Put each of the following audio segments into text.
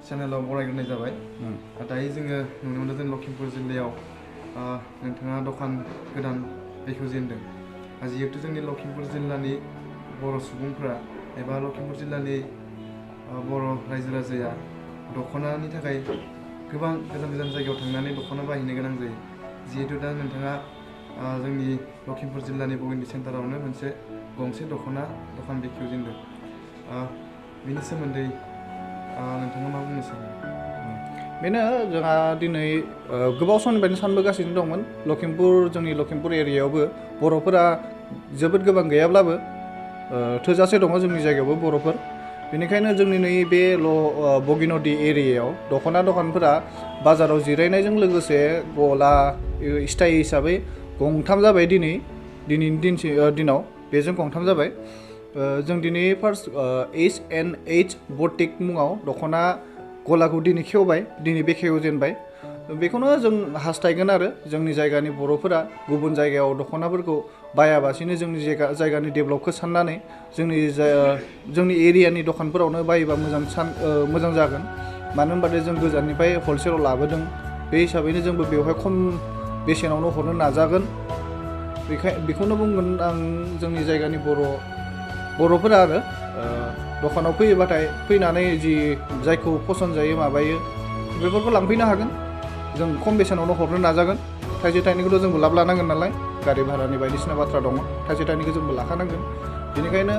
चेनेलाव बरायग्रोनाय जाबाय दायो जोङो नुनो मोनो जों लखिमपुर जिल्लायाव नोंथाङा दखान गोदान बेखेवजेनदों जिहेतु जोंनि लखिमपुर जिल्लानि बर' सुबुंफोरा एबा लखिमपुर जिल्लानि बर' रायजो राजाया दख'नानि थाखाय गोबां गोजान गोजान जायगायाव थांनानै दख'ना बायहैनो गोनां जायो जिहेतु दा नोंथाङा जोंनि लखिमपुर जिल्लानि बगिनि सेन्टारावनो मोनसे गंसे दखान बेखेवजेनदों बेनि सोमोन्दै नोंथाङा मा बुंनो सानो बेनो जोंहा दिनै गोबाव समनिफ्रायनो सानबोगासिनो दंमोन जोंनि लखिमपुर एरियायावबो बर'फोरा जोबोद गोबां गैयाब्लाबो थोजासे दङ जोंनि जायगायावबो बर'फोर बेनिखायनो जोंनि नैबे बगिनदि एरियायाव दखानफोरा बाजाराव जिरायनायजों लोगोसे गला स्टाइ हिसाबै गंथाम जाबाय दिनैनि दिनाव बेजों गंथाम जाबाय जों दिनै फार्स्ट H&H बुटिक मुङाव दख'ना गलाखौ दिनै खेवबाय दिनै बेखेवजेनबाय बेखौनो जों हास्थायगोन आरो जोंनि जायगानि बर'फोरा गुबुन जायगायाव दख'नाफोरखौ बायाबासिनो जोंनि जायगानि डेभेलपखौ साननानै जोंनि एरियानि दखानफोरावनो बायोबा मोजां जागोन मानो होनबाथाय जों गोजाननिफ्राय हलसेलाव लाबोदों बे हिसाबैनो जोंबो बेवहाय खम बेसेनावनो हरनो नाजागोन बेखौनो बुंगोन आं जोंनि जायगानि बर'फोरा आरो दखानाव फैयोबाथाय फैनानै जायखौ फसन जायो माबायो बेफोरखौ लांफैनो हागोन जों खम बेसेनावनो हरनो नाजागोन थाइसे थाइनैखौथ' जोंबो लाब लानांगोन नालाय गारि भारानि बायदिसिना बाथ्रा दङ थाइसे थाइनैखौ जोंबो लाखानांगोन बेनिखायनो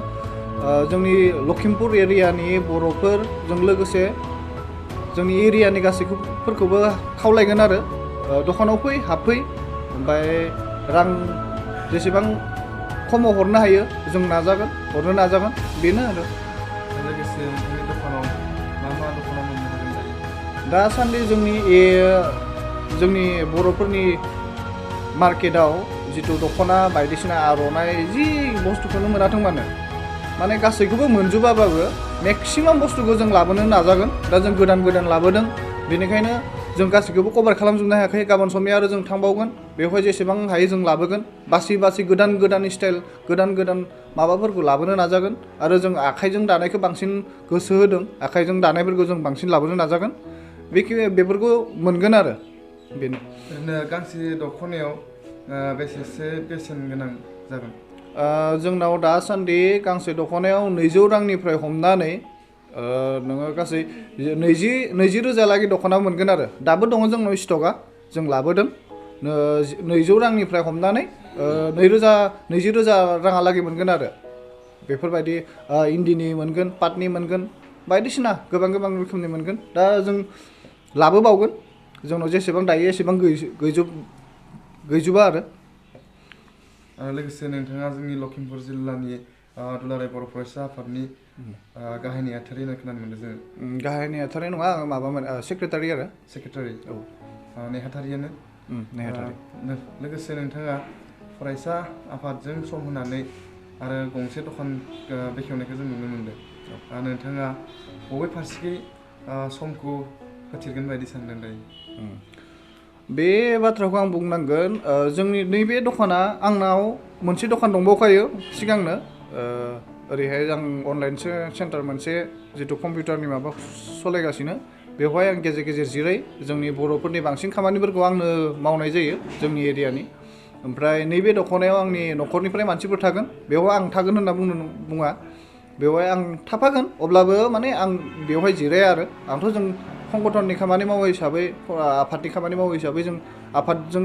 जोंनि लखिमपुर एरियानि बर'फोरजों लोगोसे जोंनि एरियानि गासैफोरखौबो खावलायगोन आरो दखानाव हाबफै ओमफ्राय रां जेसेबां खमाव हरनो हायो जों हरनो नाजागोन बेनो आरो लोगोसे नोंथांनि दखानाव मा दख'ना मोननो हागोन दायो दासान्दि जोंनि बर'फोरनि मार्केटाव जिथु दख'ना बायदिसिना आर'नाइ जि बुस्थुखौनो मोनाथों माने गासैखौबो मोनजोबाबाबो मेक्सिमाम बुस्थुखौ जों लाबोनो नाजागोन दा जों गोदान लाबोदों बेनिखायनो जों गासैखौबो कभार खालामजोबनो हायाखै गाबोन समनिया आरो जों थांबावगोन बेवहाय जेसेबां हायो जों लाबोगोन बासि गोदान स्टाइल गोदान माबाफोरखौ लाबोनो नाजागोन आरो जों आखाइजों दानायखौ बांसिन गोसो होदों आखाइजों दानायफोरखौ जों बांसिन लाबोनो नाजागोन बेफोरखौ मोनगोन आरो बेनो ओरैनो गांसे दख'नायाव बेसेसो बेसेन गोनां जागोन जोंनाव दासान्दि गांसे दख'नायाव 200 रांनिफ्राय हमनानै नोङो गासै 20 रोजालागै दख'ना मोनगोन आरो दाबो दङ जोंनाव स्टकआ जों लाबोदों 200 रांनिफ्राय हमनानै 20 रोजा राङालागै मोनगोन आरो बेफोरबायदि इन्दिनि मोनगोन पाटनि मोनगोन बायदिसिना गोबां रोखोमनि मोनगोन दा जों लाबोबावगोन जोंनाव जेसेबां दायो एसेबां गैजोबा आरो लोगोसे नोंथाङा जोंनि लखिमपुर जिल्लानि दुलाराय बर' फरायसा आफादनि गाहाय नेहाथारि होनना खोनानो मोनदों जोङो गाहाय नेहाथारि नङा माबामोन सेक्रेटारि नेहाथारियानो लोगोसे नोंथाङा फरायसा आफादजों सम होनानै आरो गंसे दखान बेखेवनायखौ जों नुनो मोनदों नोंथाङा बबे फारसेखै समखौ होथिरगोन बायदि सानदों दायो बे बाथ्राखौ आं बुंनांगोन जोंनि नैबे दखाना आंनाव मोनसे दखान दंबावखायो सिगांनो ओरैहाय आं अनलाइन सेन्टार मोनसे जिथु कम्पिउटारनि माबा सालायगासिनो बेवहाय आं गेजेर जिराय जोंनि बर'फोरनि बांसिन खामानिफोरखौ आंनो मावनाय जायो जोंनि एरियानि ओमफ्राय नैबे दख'नायाव आंनि न'खरनिफ्राय मानसिफोर थागोन बेवहाय आं थागोन होनना बुङा बेवहाय आं थाफागोन अब्लाबो माने आं बेवहाय जिराया आरो आंथ' जों संगठननि खामानि मावो हिसाबै आफादनि खामानि मावो हिसाबै जों आफादजों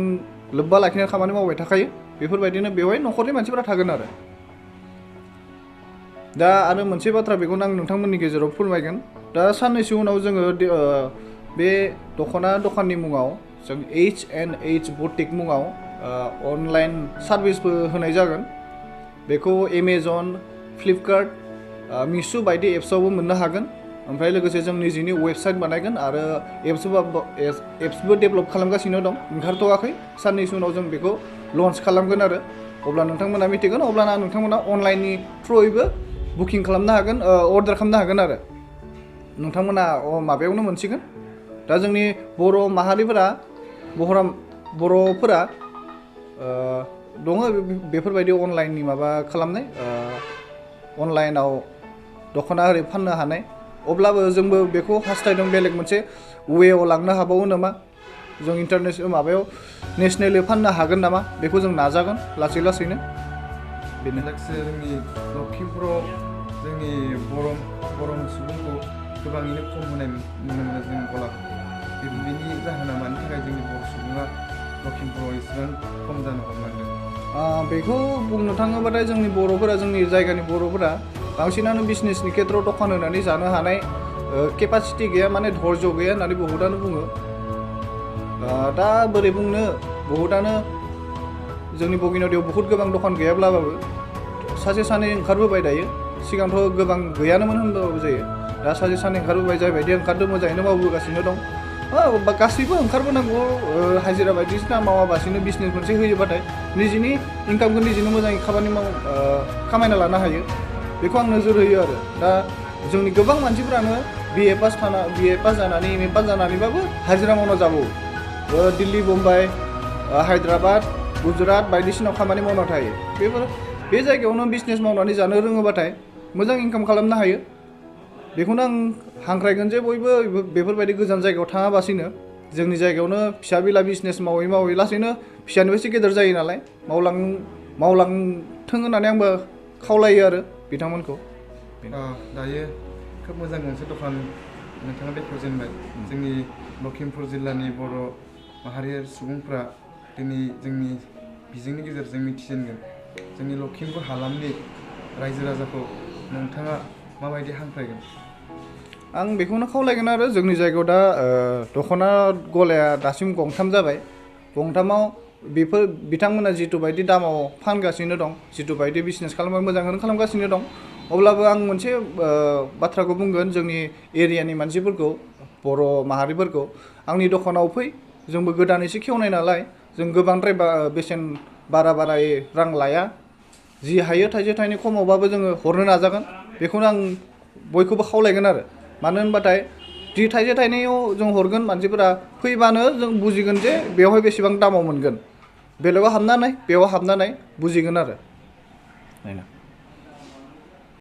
लोब्बा लाखिनानै खामानि मावबाय थाखायो बेफोरबायदिनो बेवहाय न'खरनि मानसिफोरा थागोन आरो दा आरो मोनसे बाथ्रा बेखौनो आं नोंथांमोननि गेजेराव फोरमायगोन दा साननैसो उनाव जोङो बे दखाननि मुङाव जों H&H बुटिक मुङाव अनलाइन सार्भिसबो होनाय जागोन बेखौ एमाजन फ्लिपकार्ट मिशो बायदि एप्सआवबो मोननो हागोन ओमफ्राय लोगोसे जों निजेनि वेबसाइट बानायगोन आरो एप्सबो डेभेलप खालामगासिनो दं ओंखारथ'वाखै साननैसो उनाव जों बेखौ लन्च खालामगोन आरो अब्ला नोंथांमोना मिथिगोन अब्लाना नोंथांमोना अनलाइननि थ्रुयैबो बुकिं खालामनो हागोन अर्डार खालामनो हागोन आरो नोंथांमोना माबायावनो मोनसिगोन दा जोंनि बर' माहारिफोरा बर'फोरा दङ बेफोरबायदि अनलाइननि माबा खालामनाय अनलाइनाव दख'ना ओरै फाननो हानाय अब्लाबो जोंबो बेखौ हास्थायदों बेलेग मोनसे वेआव लांनो हाबावो नामा जों इन्टारनेसनेल माबायाव नेसनेलि फाननो हागोन नामा बेखौ जों नाजागोन लासै लासैनो बेनो लोगोसे जोंनि लखिमपुराव जोंनि बर' सुबुंखौ गोबाङैनो खम होनाय नुनो मोनो जों गलाफोरखौ बेनि जाहोना मानि थाखाय जोंनि बर' सुबुङा लखिमपुराव एसेबां खम जानो हमलांदों बेखौ बुंनो थाङोबाथाय जोंनि बर'फोरा जोंनि जायगानि बर'फोरा बांसिनानो बिजनेसनि खेथ्रआव दखान होनानै जानो हानाय केपासिटि गैया माने धैर्य गैया होननानै बहुतानो बुङो दा बोरै बुंनो बहुतानो जोंनि बगिनादियाव बहुत गोबां दखान गैयाब्लाबो सासे सानै ओंखारबोबाय दायो सिगांथ' गोबां गैयानोमोन होनबाबो जायो दा सासे सानै ओंखारबोबाय जायबायदि ओंखारदों मोजाङैनो मावबोगासिनो दं गासैबो ओंखारबोनांगौ हाजिरा बायदिसिना मावाबासिनो बिजनेस मोनसे होयोबाथाय निजिनि इनकामखौ निजिनो मोजाङै खामायना लानो हायो बेखौ आं नोजोर होयो आरो दा जोंनि गोबां मानसिफ्रानो बिए पास जानानै एमए पास जानानैबाबो हाजिरा मावना जाबावो दिल्ली मुम्बाइ हायद्राबाद गुजरात बायदिसिनायाव खामानि मावना थायो बे जायगायावनो बिजनेस मावनानै जानो रोङोबाथाय मोजां इनकाम खालामनो हायो बेखौनो आं हांख्रायगोन जे बयबो बेफोरबायदि गोजान जायगायाव थाङाबासिनो जोंनि जायगायावनो फिसा बिला बिजनेस मावै मावै लासैनो फिसानिफ्रायसो गेदेर जायो नालाय मावलांथों होननानै आंबो खावलायो आरो बिथांमोनखौ दायो खोब मोजां मोनसे दखान नोंथाङा बेखेवजेनबाय जोंनि लखिमपुर जिल्लानि बर' माहारियारि सुबुंफ्रा दिनै जोंनि बिजोंनि गेजेरजों मिथिजेनगोन जोंनि लखिमपुर हालामनि रायजो राजाखौ नोंथाङा माबायदि हांख्रायगोन आं बेखौनो खावलायगोन आरो जोंनि जायगायाव दा दख'ना गलाया दासिम गंथाम जाबाय गंथामाव बिथांमोना जिथु बायदि दामाव फानगासिनो दं जिथु बायदि बिजनेस खालामो मोजाङैनो खालामगासिनो दं अब्लाबो आं मोनसे बाथ्राखौ बुंगोन जोंनि एरियानि मानसिफोरखौ बर' माहारिफोरखौ आंनि दखानाव फै जोंबो गोदानैसो खेवनाय नालाय जों गोबांद्राय बेसेन बारायै रां लाया जि हायो थाइसे थाइनै खमावबाबो जोङो हरनो नाजागोन बेखौनो आं बयखौबो खावलायगोन आरो मानो होनबाथाय जि थाइसे थाइनैयाव जों हरगोन मानसिफोरा फैबानो जों बुजिगोन जे बेवहाय बेसेबां दामाव मोनगोन बेलेगाव हाबनानै बेयाव हाबनानै बुजिगोन आरो